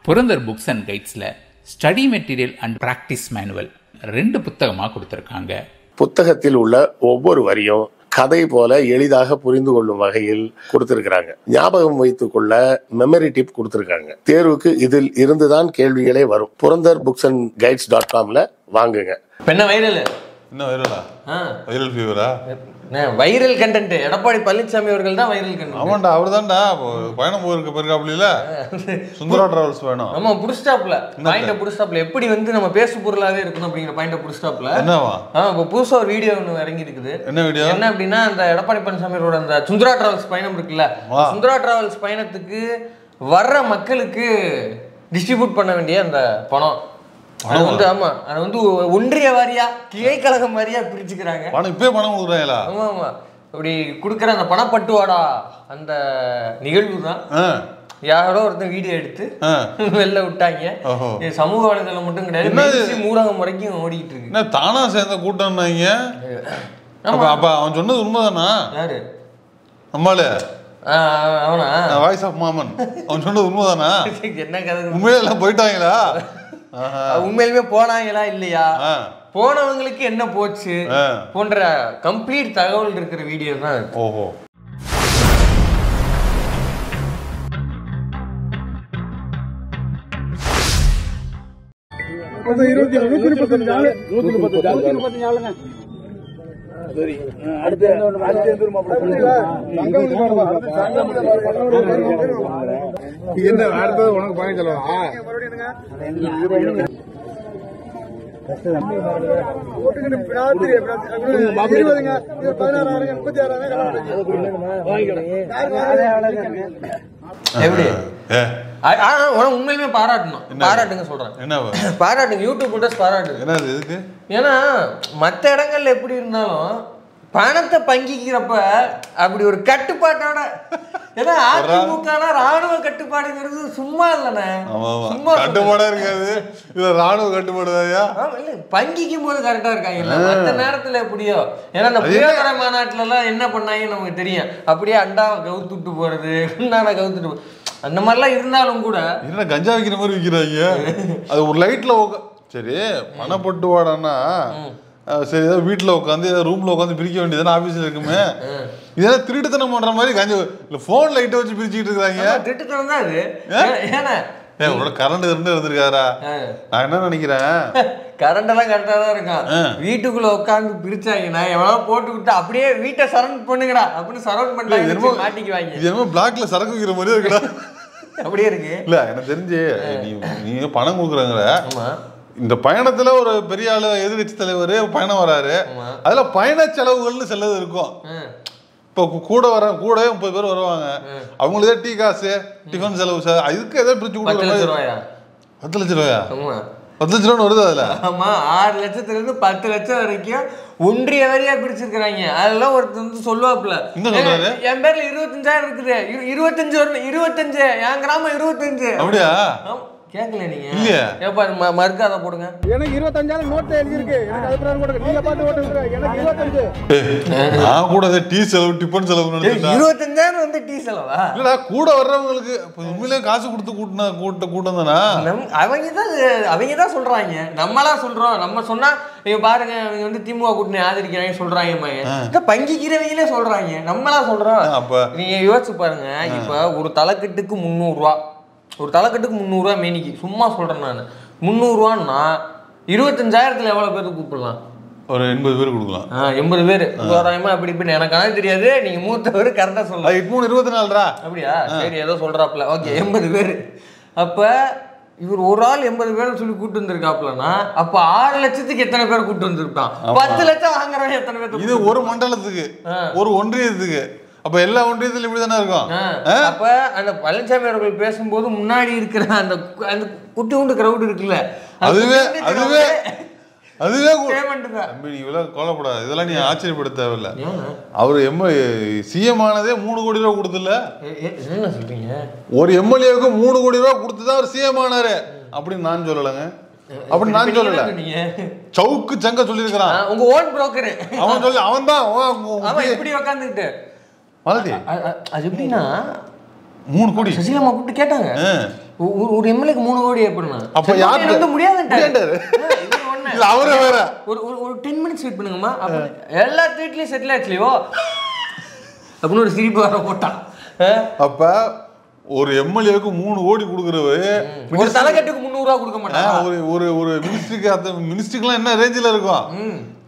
Purandar books and கைட்ஸில் study material and practice manual 2 புத்தகமாக கொடுத்துருக்காங்க. புத்தகத்தில் உள்ள ஒவ்வொரு வரியும் கதை போல எளிதாக புரிந்து கொள்ளும் வகையில் கொடுத்திருக்கிறாங்க. ஞாபகம் வைத்துக் கொள்ள மெமரி டிப் கொடுத்திருக்காங்க. தேர்வுக்கு இதில் இருந்துதான் கேள்விகளே வரும். புரந்தர் புக்ஸ் அண்ட் கைட்ஸ்.comல வாங்குங்க. என்ன வைரல்? என்ன வைரலா? வைரல் ஃபீவரா? வைரல் கண்டென்ட் எடப்பாடி பழனிசாமி அவர்கள் தான் வைரல் கண்டென்ட். ஆமாண்டா, அவர் தான்டா பயணம் போயிருக்காப்ல சுந்தரா டிராவல்ஸ் வேணும். ஆமா, புடிஸ்டாப்ல பாயிண்ட புடிஸ்டாப்ல எப்படி வந்து நம்ம பேசு பொருளாவே இருக்கணும் அப்படிங்கிற பாயிண்ட புடிஸ்டாப்ல என்னவா? இப்போ புதுசா ஒரு வீடியோ ஒன்று இறங்கி இருக்குது. என்ன வீடியோ? என்ன அப்படின்னா அந்த எடப்பாடி பழனிசாமியோட அந்த சுந்தரா டிராவல்ஸ் பயணம் இருக்குல்ல, சுந்தரா டிராவல்ஸ் பயணத்துக்கு வர்ற மக்களுக்கு டிஸ்ட்ரிபியூட் பண்ண வேண்டிய அந்த பணம் அது வந்து ஆமா அது வந்து ஒன்றிய வாரியா கிளை கழகம் வாரியா பிரிச்சுக்கிறாங்க. பணம் கொடுக்குறாங்களா? ஆமா ஆமா, அப்படி கொடுக்குற அந்த பணப்பட்டுவாடா அந்த நிகழ்வு தான் யாரோ ஒருத்தன் வீடியோ எடுத்து வெளில விட்டாங்க. சமூக வலைதளம் மட்டும் கிடையாது, ஊடகம் வரைக்கும் ஓடிக்கிட்டு இருக்கு. என்ன தானா சேர்ந்த கூட்டம்? அப்ப அவன் சொன்னது உண்மைதானா? யாரு நம்மளே அவனா வாய்ஸ் ஆஃப் மாமன் அவன் சொன்னது உண்மைதானா? என்ன கதை? உண்மையில எல்லாம் போயிட்டாங்களா? உண்மையிலுமே போனாங்களா இல்லையா, போனவங்களுக்கு என்ன போச்சு போன்ற கம்ப்ளீட் தகவல் இருக்கிற வீடியோ தான். ஓஹோ. உனக்கு பாயிண்ட் சொல்லவா? எப்படி உண்மையிலுமே பாராட்டுங்க சொல்றேன். என்ன பாராட்டுங்க, யூடியூப் பாராட்டுங்க. ஏன்னா மற்ற இடங்கள்ல எப்படி இருந்தாலும் பணத்தை பங்கிக்கிறப்ப அப்படி ஒரு கட்டுப்பாட்டோட, ஏன்னா அதிமுக ராணுவ கட்டுப்பாடுங்கிறது சும்மா இல்லைண்ணே, சும்மா கட்டுப்பாடா இருக்காது. இதுல ராணுவ கட்டுப்பாடுதாயா? பங்கிக்கும் போது கரெக்டா இருக்காங்க, மற்ற நேரத்துல எப்படியோ. ஏன்னா அந்த புயல்கரை மாநாட்டுல எல்லாம் என்ன பண்ணாங்கன்னு நமக்கு தெரியும். அப்படியே அண்டாவை கவுத்துட்டு போறது, குண்டான கவுத்துட்டு போறது, அந்த மாதிரிலாம் இருந்தாலும் கூட என்ன கஞ்சா வைக்கிற மாதிரி விற்கிறாங்க. அது ஒரு லைட்ல சரி பணப்பட்டுவாடான்னா சரி, ஏதாவது வீட்டில் உட்காந்து ஏதாவது ரூம்ல உட்காந்து பிரிக்க வேண்டியதானே, ஆஃபீஸில் இருக்குமே. இதெல்லாம் திருட்டுத்தனம் பண்ற மாதிரி கஞ்சா இல்லை, ஃபோன் லைட்டை வச்சு பிரிச்சுக்கிட்டு இருக்காங்க. திருட்டுத்தனம் தான் அது. உங்களோட கரண்ட் இருந்திருக்காரா? நான் என்ன நினைக்கிறேன், கரண்ட் எல்லாம் கரெக்டா தான் இருக்கும். வீட்டுக்குள்ள உட்காந்து பிரிச்சாங்கன்னா எவ்வளவு போட்டுக்கிட்டு அப்படியே வீட்டை சரௌண்ட் பண்ணுங்கடா அப்படின்னு சரௌண்ட் பண்ணி மாட்டிக்குவாங்க. இது என்னமோ பிளாக்ல சரக்கு வைக்கிற மாதிரியே இருக்குடா. அப்படியே இருக்கு. இல்ல எனக்கு தெரிஞ்சு நீங்க பணம் கொடுக்குறாங்களே, இந்த பயணத்துல ஒரு பெரிய ஆளு எதிர்கட்சி தலைவர் பயணம் வராரு, அதுல பயண செலவுகள்னு சிலது இருக்கும். இப்போ கூட 30 பேர் வருவாங்க, அவங்களுக்கு டீ காசு டிஃபன் செலவு இதுக்கு ஏதாவது பிரிச்சு கொடுக்குற மாதிரி. 10 லட்சம் ரூபாயா? 10 லட்ச ரூபான்னு வருது அதுல. ஆமா, 6 லட்சத்துல இருந்து 10 லட்சம் வரைக்கும் ஒன்றிய வரியா பிடிச்சிருக்காங்க. அதெல்லாம் ஒருத்தர் வந்து சொல்லுவாப்புல, என் பேர்ல 25,000 இருக்குது, 25 என் கிராமம் 25. அப்படியா? கேட்கல நீங்க? இல்லையா? ஏப்பா மறுக்காத போடுங்க. எனக்கு 25,000 நோட் எழுதி இருக்கு, எனக்கு அபிப்பிராயம் போடுங்க. நீங்க பாத்து ஓட்டு விடுங்க. எனக்கு 25. நான் கூட டீ செலவு டிஃபன் செலவு நினைச்சேன். 25,000 வந்து டீ செலவா? இல்லடா, கூட வர்றவங்களுக்கு உண்மையிலே காசு கொடுத்து கூட்டம் தானா? அவங்க தான் சொல்றாங்க, நம்மளா சொல்றோம். நம்ம சொன்னா நீங்க பாருங்க, அவங்க வந்து திமுக கூட்டணி ஆதரிக்கிறாங்க சொல்றாங்க, பங்கிக்கிறவங்களே சொல்றாங்க, நம்மளா சொல்றோம். அப்ப நீங்க யோசிச்சு பாருங்க, இப்ப ஒரு தலைக்கட்டுக்கு 300 ரூபா, ஒரு தலைக்கட்டுக்கு 300 ரூபா மேனிக்கு, சும்மா சொல்றேன் நான். 300 ரூபான்னா 25,000 எவ்வளவு பேருக்கு கூப்பிடலாம்? ஒரு 80 பேர் கொடுக்கலாம். 80 பேர் தோராயமா. அப்படி இப்படி எனக்கு தெரியாது, நீங்க மூத்தவர் கரெக்டா சொல்லலாம். 24 அப்படியா? சரி, ஏதோ சொல்றாப்ல. ஓகே, 80 பேர். அப்ப இவர் ஒரு ஆள் 80 பேர் சொல்லி கூட்டு வந்திருக்காப்லன்னா, அப்ப 6 லட்சத்துக்கு எத்தனை பேர் கூட்டு வந்திருப்பான்? 10 லட்சம் வாங்குறவங்க எத்தனை பேர்? இது ஒரு மண்டலத்துக்கு, ஒரு ஒன்றியத்துக்கு. அப்ப எல்லா ஒன்றியத்திலும் இப்படிதானே இருக்கும். அப்ப அந்த பழனிசாமி அவர்கள் பேசும்போது முன்னாடி இருக்கிற அந்த குட்டி உண்டு கிரௌட் இருக்குல்ல, அதுவே நீ இவ்வளவு கோலப்படாது, இதெல்லாம் நீ ஆச்சரியப்பட தேவையில்ல. அவரு சிஎம் ஆனதே 3 கோடி ரூபாய் கொடுத்துல. என்ன சொல்றீங்க? ஒரு எம்எல்ஏவுக்கு 3 கோடி ரூபாய் கொடுத்துதான் அவர் சிஎம் ஆனாரு அப்படின்னு நான் சொல்லலங்க. அப்படி நான் சொல்லல, சவுக்கு சங்க சொல்லி இருக்கிறான். உங்க ஓன் புரோக்கர் அவன் சொல்லி, அவன் தான் இப்படி உட்காந்துக்கிட்டு மாலதி. அது எப்படின்னா 3 கோடி சசிகலாமா கூப்பிட்டு கேட்டாங்க ஒரு எம்எல்ஏக்கு 3 கோடி எப்படின்னா அப்ப யாரு வந்து முடியாதுன்ட்டாரு. அவரே வேற ஒரு 10 மினிட்ஸ் வெயிட் பண்ணுங்கம்மா எல்லா ட்வீட்லயும் செட்டில் ஆச்சுலையோ அப்படின்னு ஒரு சிரிப்பு வர போட்டான். அப்ப ஒரு எம்எல்ஏக்கு 3 கோடி கொடுக்குறவரு ஒரு தலைக்கட்டுக்கு 300 ரூபா கொடுக்க மாட்டாங்க. ஒரு ஒரு மினிஸ்ட்ரிக்கெல்லாம் என்ன ரேஞ்சில் இருக்கும்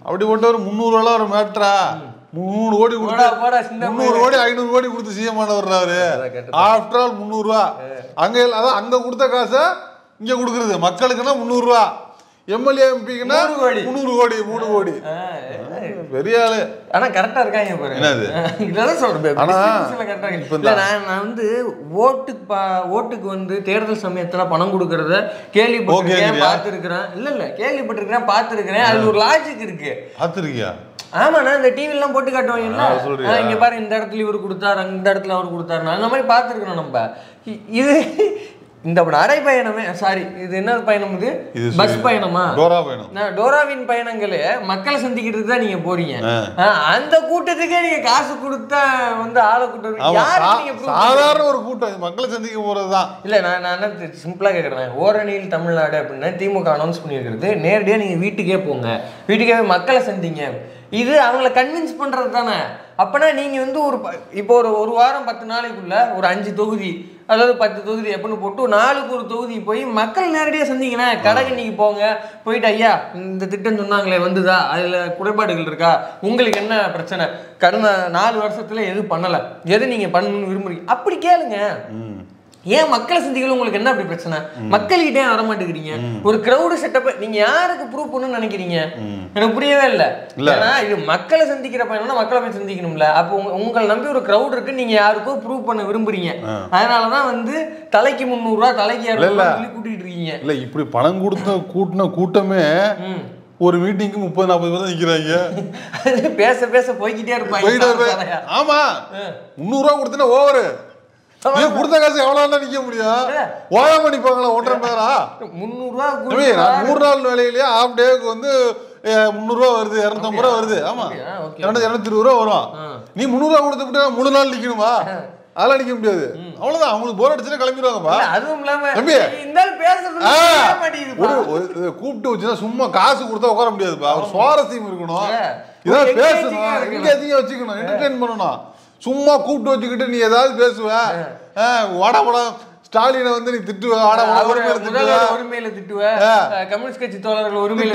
அப்படிப்பட்ட ஒரு 300 ரூபா ஒரு மேட்ரா 300 கோடி கொடுத்து 300 கோடி 500 கோடி கொடுத்து சிஎம் ஆனவர்றாரு. ஆஃப்டர் ஆல் 300 ரூபா அங்க அதான் அங்க கொடுத்த காசை இங்க கொடுக்குறது மக்களுக்குன்னா 300 ரூபா எம்எல்ஏ எம்பிக்குன்னா 300 கோடி 3 கோடி பெரிய ஆளு. ஆனா கரெக்டா இருக்காங்க பாரு. என்னது இதெல்லாம் சொல்றேன். ஆனா நான் வந்து ஓட்டுக்கு வந்து தேர்தல் சமயத்துல பணம் கொடுக்கறத கேள்விப்பட்டிருக்கேன் பார்த்துருக்கிறேன். இல்ல கேள்விப்பட்டிருக்கிறேன் பார்த்துருக்கிறேன். அதுல ஒரு லாஜிக் இருக்கு. பார்த்துருக்கியா? ஆமாண்ணா இந்த டிவி எல்லாம் போட்டு காட்டுவாங்க. இங்க பாரு இந்த இடத்துல இவர் கொடுத்தாரு இந்த இடத்துல அவர் கொடுத்தாரு அந்த மாதிரி பார்த்துருக்கணும். நம்ம இது இந்த நடைப்பயணமே சாரி இது என்ன பயணம்? இது பஸ் பயணமா? டோரா பயணம். டோராவின் பயணங்களே மக்களை சந்திக்கிறதுக்கு தான் நீங்க போறீங்க. அந்த கூட்டத்துக்கே நீங்க காசு கொடுத்தா வந்து ஆளை கூட்டம் சாதாரண ஒரு கூட்டம் மக்களை சந்திக்க போறதுதான். இல்ல நான் சிம்பிளா கேக்குறேன். ஓரணியில் தமிழ்நாடு அப்படின்னு திமுக அனௌன்ஸ் பண்ணியிருக்கிறது நேரடியா நீங்க வீட்டுக்கே போங்க வீட்டுக்கே மக்களை சந்திங்க. இது அவங்கள கன்வின்ஸ் பண்றது தானே. அப்பனா நீங்க வந்து இப்போ ஒரு வாரம் 10 நாளைக்குள்ள ஒரு 5 தொகுதி அதாவது 10 தொகுதி எப்படின்னு போட்டு 4க்கு ஒரு தொகுதி போய் மக்கள் நேரடியாக சந்திக்கணும். கடைக்கு இன்னைக்கு போங்க போயிட்டு ஐயா இந்த திட்டம் சொன்னாங்களே வந்துதா அதுல குறைபாடுகள் இருக்கா உங்களுக்கு என்ன பிரச்சனை கடந்த 4 வருஷத்துல எது பண்ணலை எது நீங்க பண்ணணும்னு விரும்புறீங்க அப்படி கேளுங்க. ஏன் மக்களை சந்திக்கல உங்களுக்கு என்ன அப்படி பிரச்சனை? மக்கள்கிட்டே வர மாட்டேங்கிறீங்க. ஒரு கிரௌடு செட்டப் நீங்க யாருக்கு ப்ரூவ் பண்ணணும்னு நினைக்கிறீங்க? எனக்கு புரியவே இல்லை. ஏன்னா இது மக்களை சந்திக்கிற பயணம்னா மக்களை போய் சந்திக்கணும்ல. அப்போ உங்களை நம்பி ஒரு கிரௌட் இருக்கு நீங்க யாருக்கோ ப்ரூவ் பண்ண விரும்புறீங்க. அதனாலதான் வந்து தலைக்கு 300 ரூபா தலைக்கு 200 சொல்லி கூட்டிட்டு இருக்கீங்க. இல்ல இப்படி பணம் கொடுத்த கூட்டமே ஒரு மீட்டிங்க்கு 30-40 பேர் தான் நிக்கிறாங்க. பேச பேச போய்கிட்டே இருப்பாங்க. ஆமா 300 ரூபா கொடுத்தா ஓவரு கொடுத்த காசு எவ்வளவு நிக்க முடியும்? ஓடாம நிப்பாங்களா 1.5 மணி நேரம் 300 ரூபா 3 நாள் வேலையிலேயே ஹாஃப் டேக்கு வந்து 300 ரூபா வருது 250 ரூபா வருது. ஆமா 220 ரூபா வரும். நீ 300 ரூபா கொடுத்துட்டு 3 நாள் நிக்கணுமா? அதெல்லாம் நிக்க முடியாது. அவ்வளவுதான் அவங்களுக்கு போர் அடிச்சுன்னா கிளம்பிடுவாங்கப்பா. அதுவும் இல்லாம கூப்பிட்டு வச்சுன்னா சும்மா காசு கொடுத்தா உட்கார முடியாதுப்பா. ஒரு சுவாரஸ்யம் இருக்கணும். இதான் பேசணும் எங்கேயும் வச்சுக்கணும் என்டர்டெயின் பண்ணணும். சும்மா கூப்பிட்டு வச்சுக்கிட்டு நீ ஏதாவது பேசுவ வாடா ஸ்டாலினை வந்து நீ திட்டுவ ஒருமையில திட்டுவ கம்யூனிஸ்ட் கட்சி தோழர்கள் ஒருமையில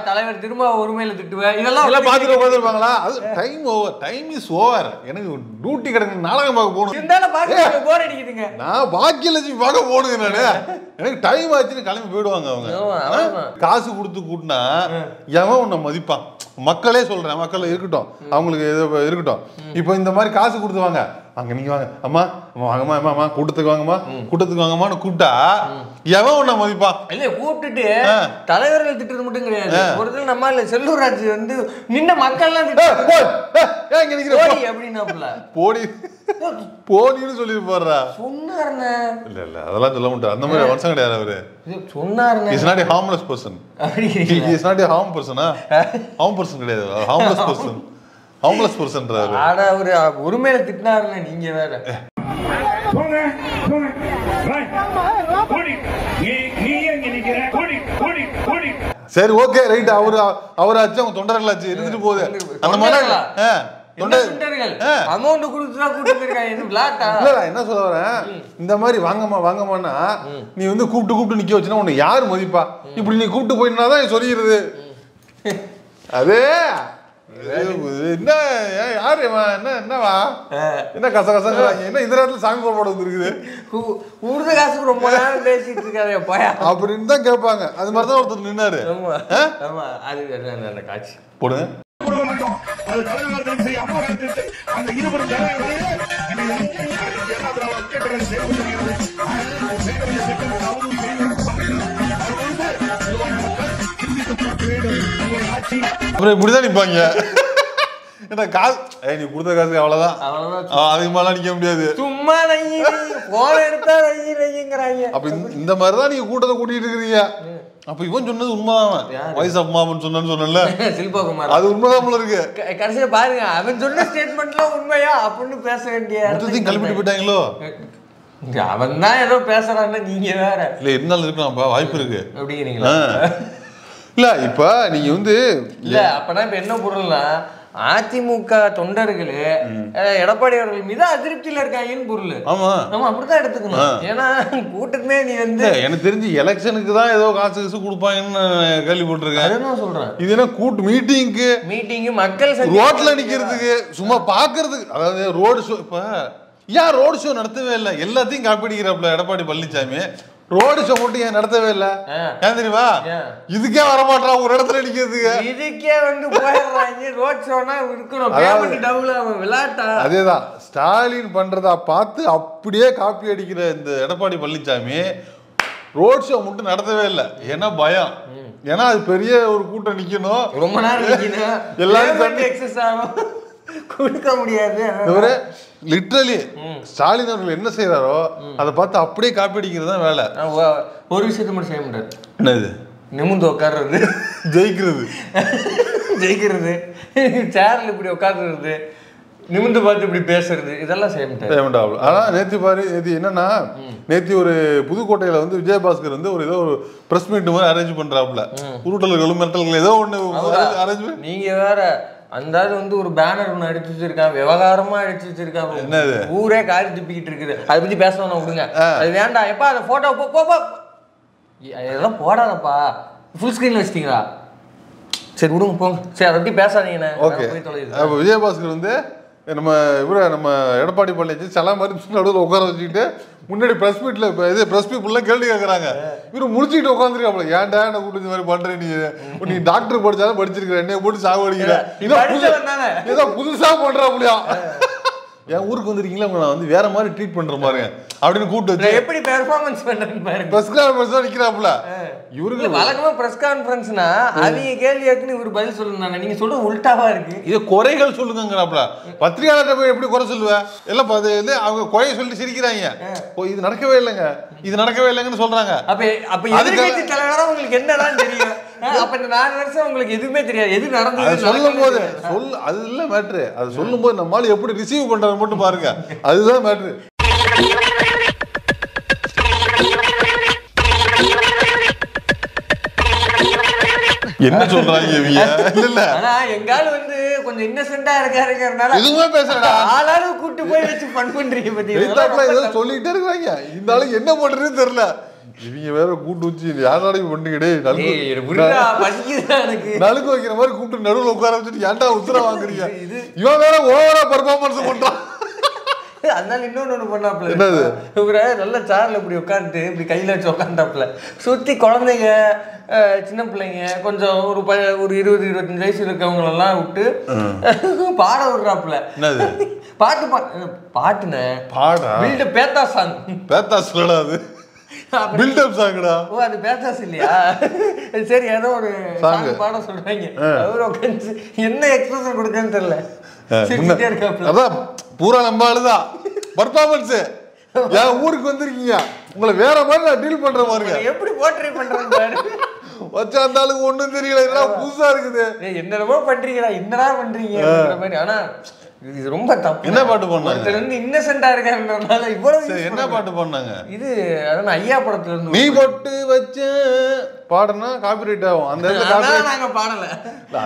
தலைவர் திரும்ப ஒருமையில திட்டுவ இதெல்லாம் பாத்துட்டு உட்காந்துருப்பாங்களா? அது time over time is over. எனக்கு டியூட்டி கிடக்கு நாடகம் பார்க்க போகணும். போர் அடிக்குதுங்க. நான் பாக்கியலட்சுமி பார்க்க போனுங்க. நானு எனக்கு டைம் ஆச்சுன்னு கிளம்பி போயிடுவாங்க அவங்க. காசு கொடுத்து கூட்டினா எவன் உன்னை மதிப்பான்? மக்களே சொல்றேன் மக்கள் இருக்கட்டும் அவங்களுக்கு இருக்கட்டும். இப்போ இந்த மாதிரி காசு கொடுத்துவாங்க அங்க நீங்க வாங்க அம்மா வாங்கம்மா அம்மா கூட்டத்துக்கு வாங்கம்மான்னு கூப்பிட்டா எவன் உன்னை மதிப்பான்? இல்ல கூப்பிட்டுட்டு தலைவர்கள் திட்டுறது மட்டும் கிடையாது. ஒரு தடவை நம்ம இல்ல செல்லூர் ராஜ் வந்து நின்ன மக்கள் எல்லாம் போடின்னு சொல்லி போடுறா சொன்னாருங்க. இல்ல அதெல்லாம் சொல்ல மாட்டார். அந்த மாதிரி வருஷம் கிடையாது அவரு. சொன்னாருங்க is not a harmless person. Is not a harm பர்சனா? ஹார்ம் பர்சன் கிடையாது. Harmless person. ஹார்ம்லெஸ் பர்சன்றாரு. ஆனா அவரு ஒருமையில திட்டினாருல நீங்க வேற. சரி ஓகே ரைட். அவராச்சு அவங்க தொண்டர்களாச்சு இருந்துட்டு போகுது. அந்த மாதிரி என்ன சொல்ல வரேன் இந்த மாதிரி வாங்கம்மான்னா நீ வந்து கூப்பிட்டு நிக்க வச்சுன்னா உன்னை யாரு மதிப்பா? இப்படி நீ கூப்பிட்டு போயினாதான் சொல்லிடுறது. அதே என்ன யாரு என்னவா என்ன கசகசங்கிறாங்க? என்ன இந்த நேரத்துல சாமி போட வந்துருக்குது உருத காசுக்கு ரொம்ப நேரம் பேசிட்டு இருக்காரு அப்படின்னு தான் கேட்பாங்க. அது மாதிரிதான் ஒருத்தர் நின்னாரு. அது காட்சி போடுங்க. அப்புறம் இப்படிதான் நிப்பாங்க. என்ன காசு நீ கொடுத்த காசு அவ்வளவுதான். அதுக்கு மேல நிக்க முடியாது. சும்மா அப்ப இந்த மாதிரிதான் நீங்க கூட்டத்தை கூட்டிட்டு இருக்கிறீங்க. அப்ப இவன் சொன்னது உண்மைதான். வாய்ஸ் ஆஃப் மாமன் சொன்னல சில்பகுமார் அது உண்மைதான் இருக்கு. கடைசியில பாருங்க அவன் சொன்ன ஸ்டேட்மெண்ட்லாம் உண்மையா அப்படின்னு பேச வேண்டிய கிளம்பிட்டு போயிட்டாங்களோ. அவன் தான் ஏதோ பேசுறான்னா நீங்க வேற இல்ல இருந்தாலும் இருக்கலாம்ப்பா, வாய்ப்பு இருக்கு அப்படிங்கிறீங்களா? இல்ல இப்ப நீங்க வந்து இல்ல அப்பனா இப்ப என்ன பொருள்னா அதிமுக தொண்டர்கள் எடப்பாடி அவர்கள் மீது அதிருப்தியில இருக்காங்கன்னு பொருள். ஆமா நம்ம அப்படித்தான் எடுத்துக்கணும். ஏன்னா கூட்டமே நீ வந்து எனக்கு தெரிஞ்சு எலெக்ஷனுக்கு தான் ஏதோ காசு கொடுப்பாங்கன்னு கேள்விப்பட்டிருக்கேன். அதுதான் சொல்றேன். இது என்ன கூட்டு மீட்டிங் மக்கள் ரோட்ல நிக்கிறதுக்கு சும்மா பாக்குறதுக்கு, அதாவது ரோடு ஷோ. இப்ப ஏன் ரோடு ஷோ நடத்தவே இல்லை? எல்லாத்தையும் காப்பிடிக்கிறாப்ல எடப்பாடி பழனிசாமி. ரோடு ஷோ மட்டும் ஏன் நடத்தவே இல்லை? ஏன் தெரியுமா? இதுக்கே வரமாட்டான் ஒரு இடத்துல நிக்கிறதுக்கு. இதுக்கே வந்து போயிடுறாங்க. ரோட் ஷோனா இருக்கணும், பேமெண்ட் டபுள் ஆகும், விளையாட்டா. அதேதான் ஸ்டாலின் பண்றதா பார்த்து அப்படியே காப்பி அடிக்கிற இந்த எடப்பாடி பழனிசாமி ரோட் ஷோ மட்டும் நடத்தவே இல்லை. ஏன்னா பயம். ஏன்னா அது பெரிய ஒரு கூட்டம் நிக்கணும், ரொம்ப நேரம் நிக்கணும், எல்லாரும் எக்ஸஸ் ஆகும், கொடுக்க முடியாது. லிட்டரலி ஸ்டாலின் அவர்கள் என்ன செய்யறாரோ அதை பார்த்து அப்படியே காப்பி அடிக்கிறது தான் வேலை. ஒரு விஷயத்த மட்டும் செய்ய முடியாது. என்னது? நிமிந்து உட்கார்றது, ஜெயிக்கிறது சேர்ல இப்படி உட்கார்றது, நிமிந்து பார்த்து இப்படி பேசுறது, இதெல்லாம் செய்ய முடியாது. ஆனா நேத்தி பாரு, நேத்தி என்னன்னா நேத்தி ஒரு புதுக்கோட்டையில வந்து விஜயபாஸ்கர் வந்து ஒரு ஏதோ ஒரு பிரஸ் மீட் மாதிரி அரேஞ்ச் பண்றாப்புல. உருட்டல்களும் மிரட்டல்கள் ஏதோ ஒண்ணு அரேஞ்ச். நீங்க வேற அந்த வந்து ஒரு பேனர் ஒன்று அடிச்சு வச்சிருக்கான், விவகாரமா அடிச்சு வச்சிருக்கான். என்னது? ஊரே காரி துப்பிக்கிட்டு இருக்குது. அதை பத்தி பேசணும் விடுங்க, அது வேண்டாம். எப்பா அந்த போட்டோ போ இதெல்லாம் போடாதப்பா. ஃபுல் ஸ்கிரீன்ல வச்சிட்டீங்களா? சரி விடுங்க போங்க. சரி அதை பத்தி பேசாதீங்கண்ணே. ஓகே. அப்போ விஜயபாஸ்கர் வந்து நம்ம நம்ம எடப்பாடி பழனிசாமி சில மாதிரி நடுவில் உட்கார வச்சுக்கிட்டு முன்னாடி ப்ரெஸ் மீட்ல இது ப்ரெஸ் பீப்புள்லாம் கேள்வி கேட்குறாங்க. இவரு முடிச்சுக்கிட்டு உட்காந்துருக்காப்ல. ஏன்டா என்ன கூட்டு இந்த மாதிரி பண்றேன்? நீ டாக்டர் படிச்சாலும் படிச்சிருக்கிற, என்னைய போட்டு சாவடிக்கிற, ஏதோ புதுசா பண்றாப்லையா? என் ஊருக்கு வந்துருக்கீங்களா, உங்களை நான் வந்து வேற மாதிரி ட்ரீட் பண்ற பாருங்க அப்படின்னு கூப்பிட்டு வச்சு எப்படி பெர்ஃபார்மன்ஸ் பண்றேன்னு பாருங்க. பிரஸ் கான்ஃபரன்ஸ் தான் நிக்கிறாப்ல. இவருக்கு வழக்கமா பிரஸ் கான்ஃபரன்ஸ்னா அவங்க கேள்வி கேட்குன்னு இவர் பதில் சொல்லணும். நீங்க சொல்றது உல்டாவா இருக்கு. இது குறைகள் சொல்லுங்கிறாப்ல. பத்திரிகையாளர்கிட்ட போய் எப்படி குறை சொல்லுவேன்? எல்லாம் அவங்க குறைய சொல்லிட்டு சிரிக்கிறாங்க. இது நடக்கவே இல்லைங்க, இது நடக்கவே இல்லைங்கன்னு சொல்றாங்க. அப்ப எதிர்கட்சி தலைவரா உங்களுக்கு என்னடான்னு தெரியும். அப்ப இந்த 4 வருஷம் உங்களுக்கு எதுவுமே தெரியாது, எது நடந்தது சொல்லும் போது அது இல்ல மேட்ரு. அது சொல்லும் போது நம்மளால எப்படி ரிசீவ் பண்றது மட்டும் பாருங்க, அதுதான் மேட்ரு. என்ன சொல்றாங்க இவங்க? இல்ல ஆனா எங்கால வந்து கொஞ்சம் இன்னசென்ட்டா இருக்காருங்கறனால எதுவுமே பேசறடா. ஆளாளு கூட்டி போய் வச்சு ஃபன் பண்றீங்க பத்தி ஏதோ சொல்லிட்டே இருக்காங்க. இந்த ஆளு என்ன பண்றதுன்னு தெரியல. இவங்க வேற கூட்டு வச்சு யாராலையும் பண்ணுங்கடே நலுக்கு வைக்கிற மாதிரி கூப்பிட்டு நடுவில் உட்கார வச்சுட்டு ஏன்டா உத்தரா வாங்குறீங்க? இவன் வேற ஓவரா பெர்ஃபார்மன்ஸ் பண்றான். அதனால இன்னொன்னு பண்ணாப்ல, இவர நல்ல சேர்ல இப்படி உட்காந்துட்டு இப்படி கையில வச்சு உட்காந்துட்டாப்ல. சுத்தி குழந்தைங்க, சின்ன பிள்ளைங்க, கொஞ்சம் ஒரு 20-25 வயசு இருக்கவங்களெல்லாம் விட்டு பாட விடுறாப்புல. பாட்டுன்னு பேத்தா சாங். பேத்தா சொல்லடாது, பில்டப் சாங்கடா. ஓ அது பேத்தாஸ் இல்லையா? சரி ஏதோ ஒரு சாங் பாட சொல்றாங்க. அவரு உட்காந்து என்ன எக்ஸ்பிரஷன் கொடுக்கன்னு தெரியல, சிரிச்சிட்டே இருக்காப்ல. அதான் பூரா நம்ம ஆளுதான் பர்ஃபார்மன்ஸ். என் ஊருக்கு வந்திருக்கீங்க, உங்களை வேற மாதிரி நான் டீல் பண்ற பாருங்க. எப்படி போர்ட்ரே பண்றேன் பாரு. வச்சா அந்த ஆளுக்கு ஒண்ணும் தெரியல, எல்லாம் புதுசா இருக்குது. என்னடா பண்றீங்களா, என்னடா பண்றீங்க மாதிரி. ஆனா இது ரொம்ப தப்பு. என்ன பாட்டு பண்ணாங்க? ஒருத்தர் வந்து இன்னசென்ட்டா இருக்காருன்றனால இவ்வளவு. என்ன பாட்டு பண்ணாங்க? இது அதான் ஐயா படத்துல இருந்து நீ போட்டு வச்ச பாடுனா காப்பிரைட் ஆகும். அந்த இடத்துல நாங்க பாடல,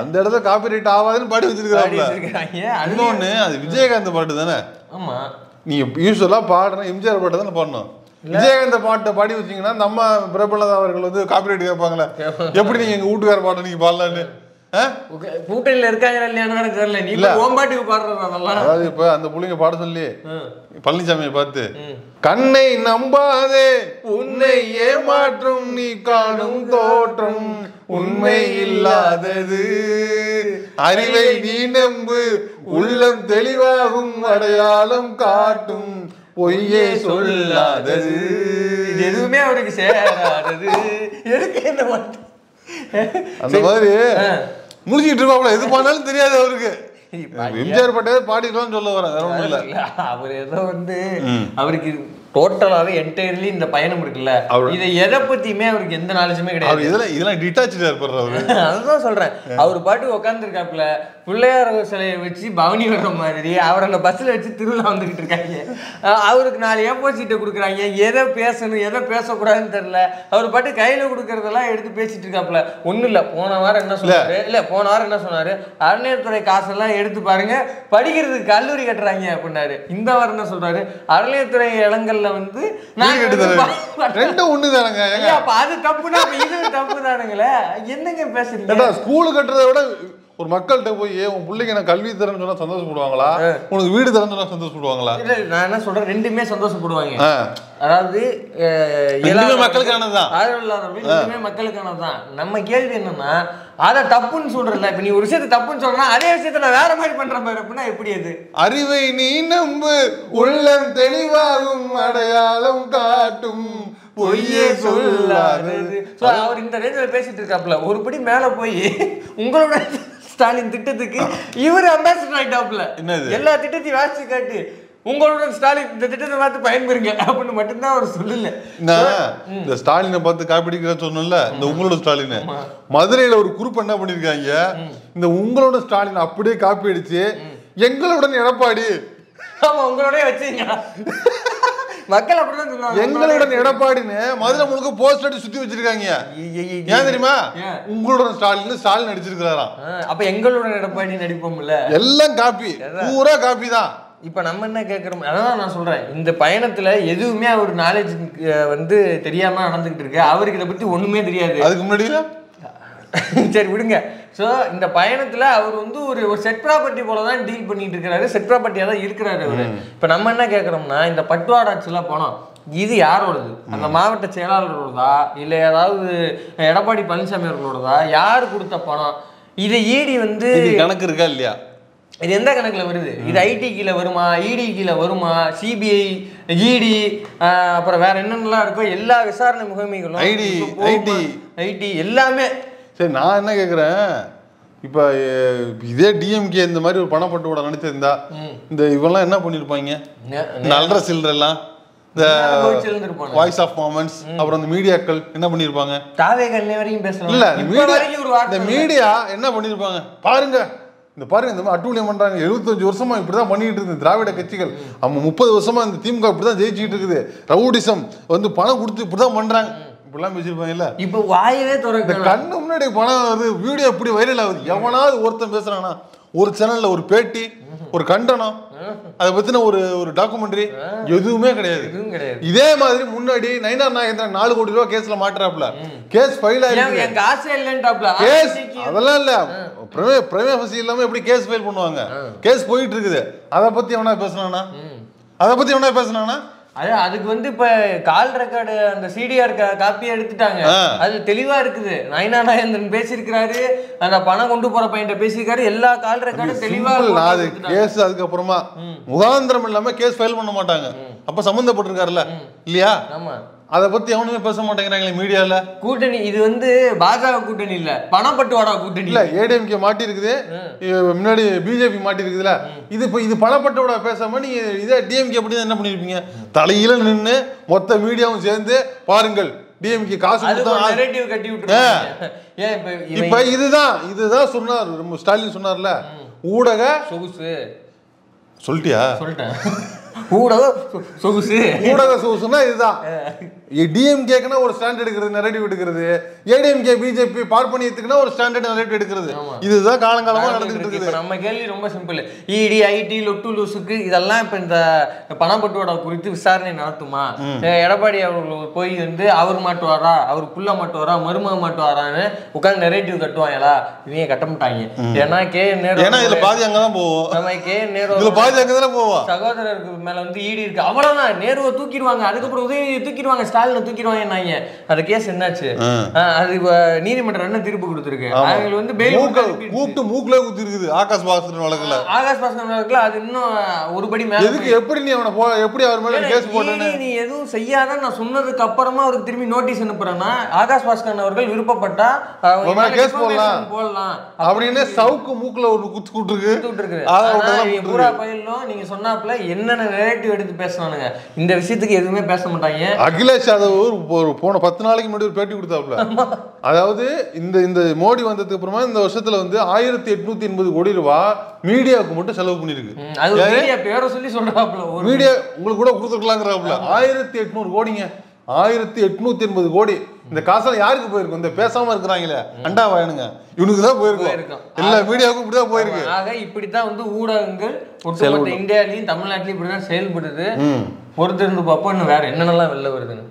அந்த இடத்துல காப்பிரைட் ஆகாதுன்னு பாடி வச்சிருக்காங்க. இன்னொன்னு அது விஜயகாந்த் பாட்டு தானே? ஆமா. நீ யூஸ்வலா பாடுனா எம்ஜிஆர் பாட்டு தானே பாடணும். விஜயகாந்த் பாட்டை பாடி வச்சீங்கன்னா நம்ம பிரபலதா அவர்கள் வந்து காப்பிரைட் கேட்பாங்களே, எப்படி நீங்க எங்க வீட்டுக்கார பாட்டு நீங்க பாடலான்னு. கூட்டணியில இருக்காங்க இல்லையான்னு தெரியல, நீ ஓம்பாட்டுக்கு பாடுறதா? அதாவது இப்ப அந்த புள்ளைங்க பாட சொல்லி பழனிசாமியை பார்த்து, கண்ணை நம்பாதே உன்னை ஏமாற்றும் நீ காணும் தோற்றம் உண்மை இல்லாதது, அறிவை நீ நம்பு உள்ளம் தெளிவாகும் அடையாளம் காட்டும் பொய்யே சொல்லாதது, எதுவுமே அவருக்கு சேராதது. எதுக்கு என்ன மாட்டேன் அந்த மாதிரி முடிச்சுட்டு இருப்பாப்ல. எது பண்ணாலும் தெரியாது அவருக்கு. எம்ஜிஆர் பாட்டே பாடிக்கலாம்னு சொல்ல வரேன், வேற ஒண்ணும் இல்ல. அவர் ஏதோ வந்து அவருக்கு டோட்டலாவே என்டையர்லி இந்த பயணம் இருக்குல்ல, இதை எதை பத்தியுமே அவருக்கு எந்த நாலேஜுமே கிடையாது. இதெல்லாம் டிட்டாச்சா இருப்பாரு அவரு. அதுதான் சொல்றேன், அவர் பாட்டுக்கு உட்காந்துருக்காப்புல பிள்ளையார் சிலையை வச்சு பவனி வர்ற மாதிரி அவர் அந்த பஸ்ல வச்சு திருவிழா வந்துகிட்டு இருக்காங்க. அவருக்கு 4 ஏப்போ சீட்டை கொடுக்குறாங்க, எதை பேசணும் எதை பேசக்கூடாதுன்னு தெரியல. அவர் பாட்டு கையில கொடுக்கறதெல்லாம் எடுத்து பேசிட்டு இருக்காப்புல. ஒண்ணும் இல்ல, போன வாரம் என்ன சொன்னாரு, அறநிலையத்துறை காசெல்லாம் எடுத்து பாருங்க, படிக்கிறதுக்கு கல்லூரி கட்டுறாங்க அப்படின்னாரு. இந்த வாரம் என்ன சொல்றாரு, அறநிலையத்துறை இடங்கள்ல வந்து ரெண்டும் ஒண்ணுதானுங்க. அது தப்புனா இது தப்பு தானுங்களே, என்னங்க பேசுறீங்க? ஸ்கூல் கட்டுறதை விட ஒரு மக்கள்கிட்ட போய் உன் பிள்ளைக்கு நான் கல்வி தரேன்னு சொன்னா சந்தோஷப்படுவாங்களா, உனக்கு வீடு தரேன்னு சொன்னா சந்தோஷப்படுவாங்களா? நான் என்ன சொல்றேன், ரெண்டுமே சந்தோஷப்படுவாங்க. அதாவது மக்களுக்கானதுதான், ரெண்டுமே மக்களுக்கானதுதான். நம்ம கேள்வி என்னன்னா, அதை தப்புன்னு சொல்றல. இப்ப நீ ஒரு விஷயத்தை தப்புன்னு சொல்றா, அதே விஷயத்த நான் வேற மாதிரி பண்ற மாதிரி அப்படின்னா எப்படி? அது அறிவை நீ நம்பு, உள்ளம் தெளிவாகும், அடையாளம் காட்டும், பொய்யே சொல்லாதது. அவர் இந்த ரேஞ்சில் பேசிட்டு இருக்காப்புல. ஒருபடி மேல போய் உங்களோட ஸ்டாலின் திட்டத்துக்கு இவர் அம்பாசிடர் ஆயிட்டாப்புல. எல்லா திட்டத்தையும் வாசிச்சு காட்டு, உங்களோட ஸ்டாலின் இந்த திட்டத்தை பார்த்து பயன்பெறுங்க அப்படின்னு மட்டும்தான் அவர் சொல்லல. இந்த ஸ்டாலினை பார்த்து காப்பிடிக்கிற சொன்னல, இந்த உங்களோட ஸ்டாலின் மதுரையில ஒரு குரூப் என்ன பண்ணிருக்காங்க, இந்த உங்களோட ஸ்டாலின் அப்படியே காப்பி அடிச்சு எங்களுடன் எடப்பாடி, ஆமா உங்களோட வச்சுங்க மக்கள் அப்படிதான் சொல்லுவாங்க, எங்களுடன் எடப்பாடின்னு மதுரை முழுக்க போஸ்ட் அடி சுத்தி வச்சிருக்காங்க. ஏன் தெரியுமா? உங்களுடன் ஸ்டாலின் நடிச்சிருக்காராம். அப்ப எங்களுடன் எடப்பாடி நடிப்போம்ல, எல்லாம் காப்பி, பூரா காப்பி தான். இப்ப நம்ம என்ன கேட்கறோம், அதான் நான் சொல்றேன், இந்த பயணத்துல எதுவுமே அவர் நாலேஜ் வந்து தெரியாம நடந்துகிட்டு இருக்கு. அவருக்கு இதை பத்தி ஒண்ணுமே தெரியாது. அதுக்கு முன்னாடி சரி விடுங்க. ஸோ இந்த பயணத்துல அவர் வந்து ஒரு செட் ப்ராப்பர்ட்டி போலதான் டீல் பண்ணிட்டு இருக்கிறாரு, செட் ப்ராப்பர்ட்டியா தான் இருக்கிறாரு அவரு. இப்ப நம்ம என்ன கேட்கறோம்னா, இந்த பட்டுவாடாட்சிலாம் போனோம், இது யாரோடது? அந்த மாவட்ட செயலாளர்களோடதா, இல்லை ஏதாவது எடப்பாடி பழனிசாமி அவர்களோடதா? யார் கொடுத்த பணம்? இதை ஈடி வந்து கணக்கு இருக்கா இல்லையா? இது எந்த கணக்குல வருது? இது ஐடி கீழே வருமா, இடி கீழே வருமா, சிபிஐ, இடி, அப்புறம் வேற என்னென்னலாம் இருக்கோ எல்லா விசாரணை முகமைகளும், ஐடி எல்லாமே. சரி, நான் என்ன கேட்குறேன், இப்போ இதே டிஎம்கே இந்த மாதிரி ஒரு பணப்பட்டுவோட நினைச்சிருந்தா இந்த இவெல்லாம் என்ன பண்ணிருப்பாங்க? நல்ல சில்லறெல்லாம், இந்த வாய்ஸ் ஆஃப் மொமெண்ட்ஸ், அப்புறம் இந்த மீடியாக்கள் என்ன பண்ணிருப்பாங்க? இல்ல, இந்த மீடியா என்ன பண்ணிருப்பாங்க பாருங்க, இந்த பாருங்க இந்த மாதிரி அட்டூழியம் பண்றாங்க, 75 வருஷமா இப்படிதான் பண்ணிட்டு இருக்கு திராவிட கட்சிகள், 30 வருஷமா இந்த திமுக இப்படிதான் ஜெயிச்சுட்டு இருக்குது, ரவுடிசம் வந்து பணம் கொடுத்து இப்படிதான் பண்றாங்க, இப்படிலாம் பேசிருப்பாங்க. இல்ல இப்ப வாயவே இந்த கண்ணு முன்னாடி பணம் வருது, வீடியோ எப்படி வைரல் ஆகுது, எவனாவது ஒருத்தன் பேசுறானா? ஒரு சேனல்ல ஒரு பேட்டி, ஒரு கண்டனம், அதை பத்தின ஒரு டாக்குமெண்ட்ரி எதுவுமே கிடையாது. இதே மாதிரி முன்னாடி நயினார் நாகேந்திரன் 4 கோடி ரூபாய் கேஸ்ல மாட்டுறாப்ல, கேஸ் ஃபைல் ஆயிருக்கு, கேஸ் அதெல்லாம் இல்ல, பிரேமபசி இல்லாம எப்படி கேஸ் ஃபைல் பண்ணுவாங்க? கேஸ் போயிட்டு இருக்குது. அதை பத்தி எவனா பேசுனானா? அதுக்கு வந்து இப்ப கால் ரெக்கார்டு அந்த சிடிஆர் காப்பியை எடுத்துட்டாங்க. அது தெளிவா இருக்குது. நயினார் நாகேந்திரன் பேசியிருக்கிறாரு, அந்த பணம் கொண்டு போற பையன் பேசியிருக்காரு, எல்லா கால் ரெக்கார்டும் தெளிவா. கேஸ் அதுக்கப்புறமா முகாந்திரம் இல்லாம கேஸ் ஃபைல் பண்ண மாட்டாங்க. அப்ப சம்பந்தப்பட்டிருக்காருல்ல இல்லையா? ஆமா, அதை பத்தி எவனுமே பேச மாட்டேங்கிறாங்களே மீடியால. கூட்டணி இது வந்து பாஜக கூட்டணி இல்ல, பணப்பட்டுவாடா கூட்டணி இல்ல. ஏடிஎம்கே மாட்டி இருக்குது, முன்னாடி பிஜேபி மாட்டி இருக்குதுல. இது பணப்பட்டுவாடா பேசாம நீங்க இதே டிஎம்கே அப்படி என்ன பண்ணிருப்பீங்க? தலையில நின்று மொத்த மீடியாவும் சேர்ந்து பாருங்கள் டிஎம்கே காசு கட்டி விட்டு. இப்ப இதுதான் சொன்னார் ஸ்டாலின் சொன்னார்ல, ஊடக சொகுசு. சொல்லிட்டியா? சொல்லிட்டேன். ஊடக சொகுசுன்னா இதுதான். டிஎம்கேக்குன்னா ஒரு ஸ்டாண்ட் எடுக்கிறது, நரேட்டிவ் எடுக்கிறது, ஏடிஎம்கே பிஜேபி பார்ப்பனியத்துக்குன்னா ஒரு ஸ்டாண்டர்ட் நரேட்டிவ் எடுக்கிறது. இதுதான் காலங்காலமா நடந்துட்டு இருக்குது. நம்ம கேள்வி ரொம்ப சிம்பிள். இடி, ஐடி, லொட்டு லூசுக்கு இதெல்லாம் இப்ப இந்த பணப்பட்டுவாடா குறித்து விசாரணை நடத்துமா? எடப்பாடி அவர்கள் போய் வந்து அவர் மாட்டுவாரா, அவர் புள்ள மாட்டுவாரா, மருமக மாட்டுவாரான்னு உட்காந்து நரேட்டிவ் கட்டுவாங்களா? இவங்க கட்ட மாட்டாங்க. ஏன்னா இதுல பாதி அங்கதான் போவோம். நம்ம இதுல பாதி அங்கதானே போவோம். சகோதரருக்கு மேல வந்து ஈடி இருக்கு, அவ்வளவுதான். நேருவை தூக்கிடுவாங்க, அதுக்கப்புறம் உதயநிதியை தூக்கிடுவாங்க, ஸ்டாலினை தூக்கிடுவாங்க. அந்த கேஸ் என்னாச்சு? அது நீதிமன்றம் என்ன தீர்ப்பு கொடுத்துருக்கு? அவங்க வந்து கூப்பிட்டு மூக்குல குத்தி இருக்குது ஆகாஷ் பாஸ்கரன் வழக்குல. ஆகாஷ் பாஸ்கரன் வழக்குல அது இன்னும் ஒருபடி மேல. எதுக்கு எப்படி நீ அவனை எப்படி அவர் மேல கேஸ் போட்டேன்னு நீ எதுவும் செய்யாத நான் சொன்னதுக்கு அப்புறமா அவருக்கு திரும்பி நோட்டீஸ் அனுப்புறேன்னா ஆகாஷ் பாஸ்கரன் அவர்கள் விருப்பப்பட்டா கேஸ் போடலாம் அப்படின்னு சவுக்கு மூக்குல ஒரு குத்து கூட்டிருக்கு. பூரா பயிலும் நீங்க சொன்னாப்ல என்னென்ன நெரேட்டிவ் எடுத்து பேசுறானுங்க, இந்த விஷயத்துக்கு எதுவுமே பேச மாட்டாங்க. அகிலேஷ் யாதவ் ஒரு போன 10 நாளைக்கு முன்னாடி ஒரு பேட்டி கொடுத்தாப்ல. அதாவது இந்த மோடி வந்ததுக்கு அப்புறமா இந்த வருஷத்துல வந்து 1880 கோடி ரூபாய் மீடியாவுக்கு மட்டும் செலவு பண்ணிருக்கு. பேரை சொல்லி சொல்றாப்ல, மீடியா உங்களுக்கு கூட கொடுத்துருக்கலாங்கிறாப்ல. 1800 கோடிங்க, 1880 கோடி. இந்த காசெல்லாம் யாருக்கு போயிருக்கும்? இந்த பேசாம இருக்கிறாங்களே அண்டா வாயனுங்க, இவனுக்கு தான் போயிருக்கும். எல்லா மீடியாவுக்கும் இப்படிதான் போயிருக்கு. ஆக இப்படித்தான் வந்து ஊடகங்கள் ஒட்டுமொத்த இந்தியாலையும் தமிழ்நாட்டிலையும் இப்படிதான் செயல்படுது. பொறுத்திருந்து பார்ப்போம் இன்னும் வேற என்னென்னலாம் வெளில வருதுன்னு.